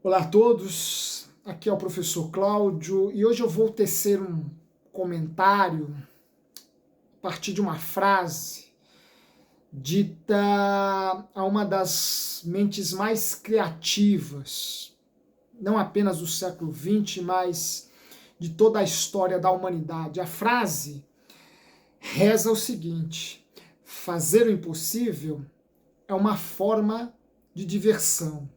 Olá a todos, aqui é o professor Cláudio e hoje eu vou tecer um comentário a partir de uma frase dita a uma das mentes mais criativas, não apenas do século XX, mas de toda a história da humanidade. A frase reza o seguinte: fazer o impossível é uma forma de diversão.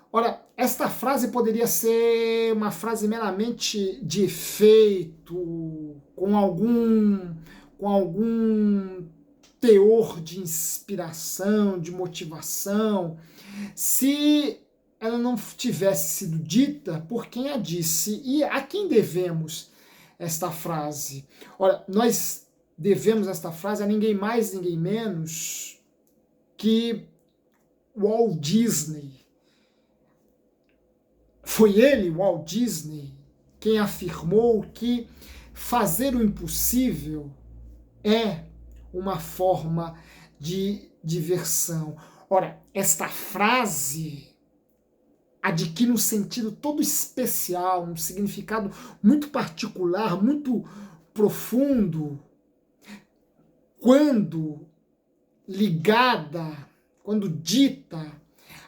Ora, esta frase poderia ser uma frase meramente de efeito, com algum teor de inspiração, de motivação, se ela não tivesse sido dita por quem a disse. E a quem devemos esta frase? Ora, nós devemos esta frase a ninguém mais, ninguém menos que Walt Disney. Foi ele, Walt Disney, quem afirmou que fazer o impossível é uma forma de diversão. Ora, esta frase adquire um sentido todo especial, um significado muito particular, muito profundo, quando ligada, quando dita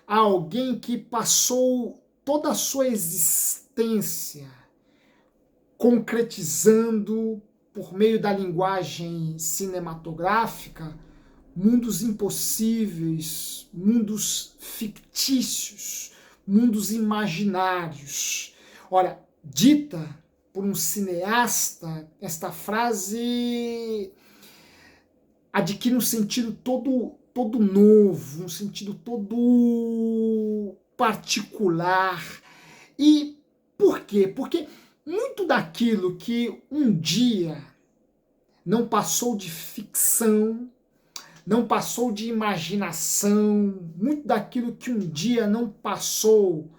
a alguém que passou toda a sua existência concretizando, por meio da linguagem cinematográfica, mundos impossíveis, mundos fictícios, mundos imaginários. Ora, dita por um cineasta, esta frase adquire um sentido todo novo, um sentido todo particular. E por quê? Porque muito daquilo que um dia não passou de ficção, não passou de imaginação, muito daquilo que um dia não passou,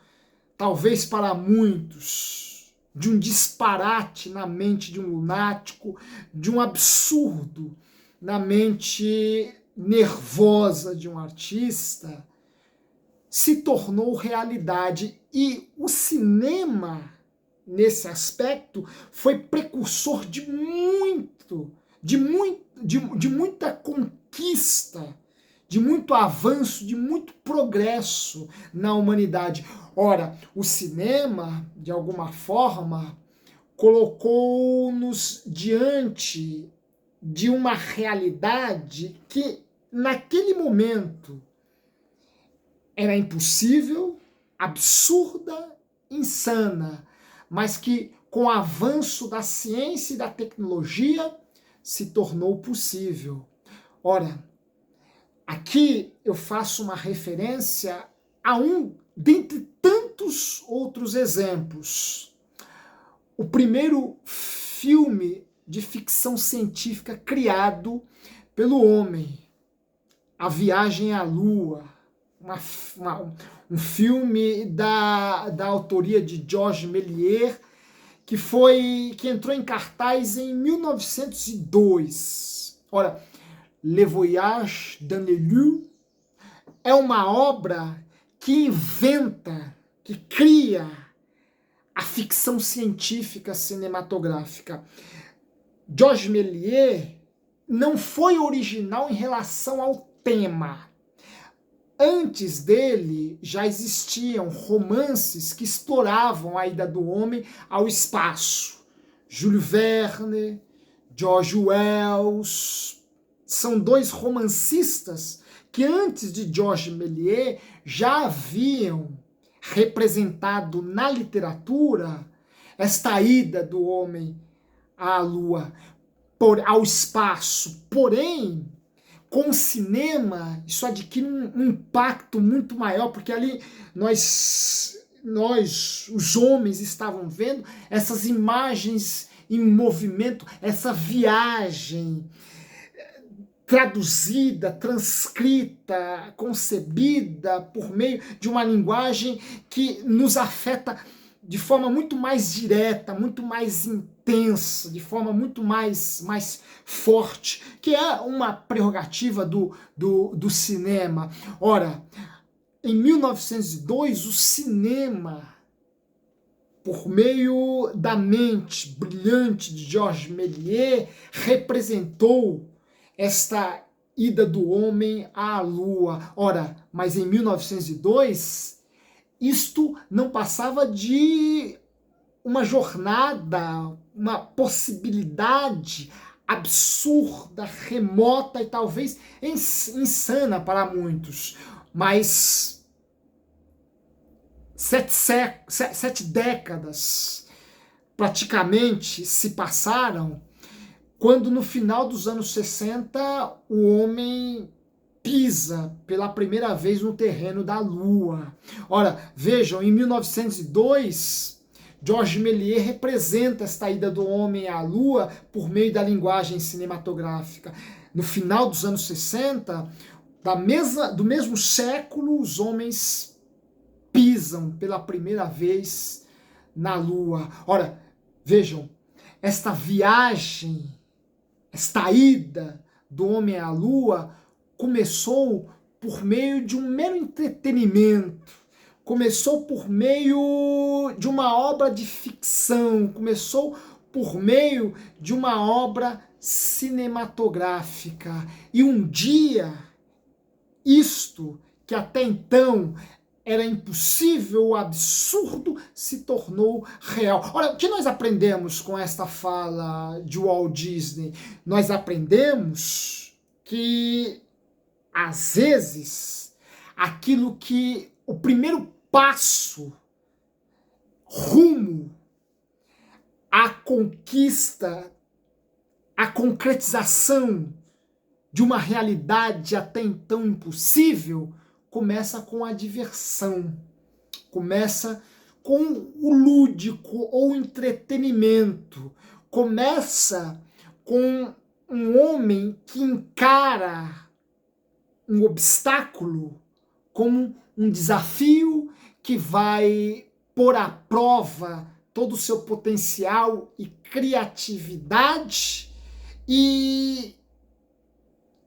talvez para muitos, de um disparate na mente de um lunático, de um absurdo na mente nervosa de um artista, se tornou realidade. E o cinema, nesse aspecto, foi precursor de muita conquista, de muito avanço, de muito progresso na humanidade. Ora, o cinema, de alguma forma, colocou-nos diante de uma realidade que, naquele momento, era impossível, absurda, insana, mas que, com o avanço da ciência e da tecnologia, se tornou possível. Ora, aqui eu faço uma referência a um dentre tantos outros exemplos. O primeiro filme de ficção científica criado pelo homem, A Viagem à Lua, um filme da autoria de Georges Méliès, que entrou em cartaz em 1902. Ora, Le Voyage dans les Lieux é uma obra que inventa, que cria a ficção científica cinematográfica. Georges Méliès não foi original em relação ao tema. Antes dele, já existiam romances que exploravam a ida do homem ao espaço. Jules Verne, George Wells, são dois romancistas que antes de Georges Méliès já haviam representado na literatura esta ida do homem à Lua, ao espaço. Porém, com o cinema, isso adquire um impacto muito maior, porque ali nós, os homens, estavam vendo essas imagens em movimento, essa viagem traduzida, transcrita, concebida por meio de uma linguagem que nos afeta de forma muito mais direta, muito mais intensa, de forma muito mais forte, que é uma prerrogativa do cinema. Ora, em 1902, o cinema, por meio da mente brilhante de Georges Méliès, representou esta ida do homem à Lua. Ora, mas em 1902, isto não passava de uma jornada, uma possibilidade absurda, remota e talvez insana para muitos. Mas 7 décadas praticamente se passaram quando no final dos anos 60 o homem pisa pela primeira vez no terreno da Lua. Ora, vejam, em 1902, Georges Méliès representa esta ida do homem à Lua por meio da linguagem cinematográfica. No final dos anos 60, do mesmo século, os homens pisam pela primeira vez na Lua. Ora, vejam, esta viagem, esta ida do homem à Lua começou por meio de um mero entretenimento, começou por meio de uma obra de ficção, começou por meio de uma obra cinematográfica. E um dia, isto que até então era impossível, absurdo, se tornou real. Olha, o que nós aprendemos com esta fala de Walt Disney? Nós aprendemos que, às vezes, aquilo que o primeiro passo rumo à conquista, à concretização de uma realidade até então impossível, começa com a diversão, começa com o lúdico ou entretenimento, começa com um homem que encara um obstáculo como um desafio que vai pôr à prova todo o seu potencial e criatividade e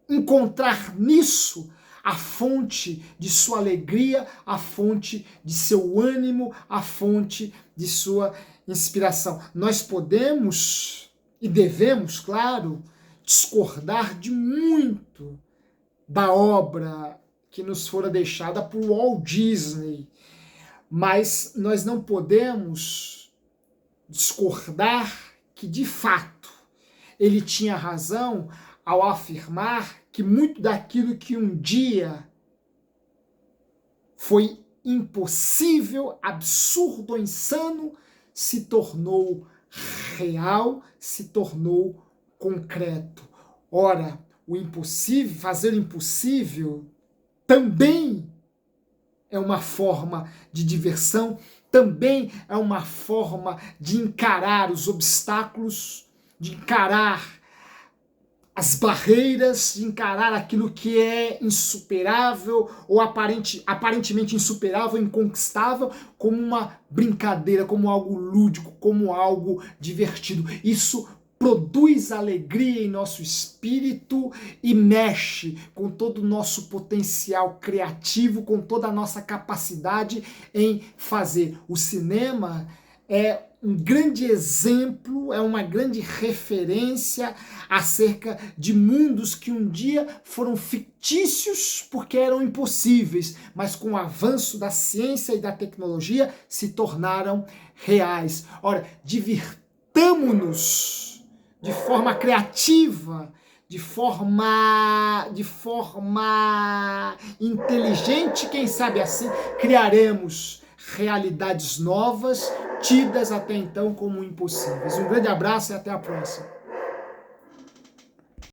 encontrar nisso a fonte de sua alegria, a fonte de seu ânimo, a fonte de sua inspiração. Nós podemos e devemos, claro, discordar de muito da obra que nos fora deixada por Walt Disney, mas nós não podemos discordar que, de fato, ele tinha razão ao afirmar que muito daquilo que um dia foi impossível, absurdo, insano, se tornou real, se tornou concreto. Ora, o impossível, fazer o impossível também é uma forma de diversão, também é uma forma de encarar os obstáculos, de encarar as barreiras, de encarar aquilo que é insuperável ou aparentemente insuperável, inconquistável, como uma brincadeira, como algo lúdico, como algo divertido. Isso produz alegria em nosso espírito e mexe com todo o nosso potencial criativo, com toda a nossa capacidade em fazer. O cinema é um grande exemplo, é uma grande referência acerca de mundos que um dia foram fictícios porque eram impossíveis, mas com o avanço da ciência e da tecnologia se tornaram reais. Ora, divirtamo-nos de forma criativa, de forma inteligente, quem sabe assim criaremos realidades novas, tidas até então como impossíveis. Um grande abraço e até a próxima.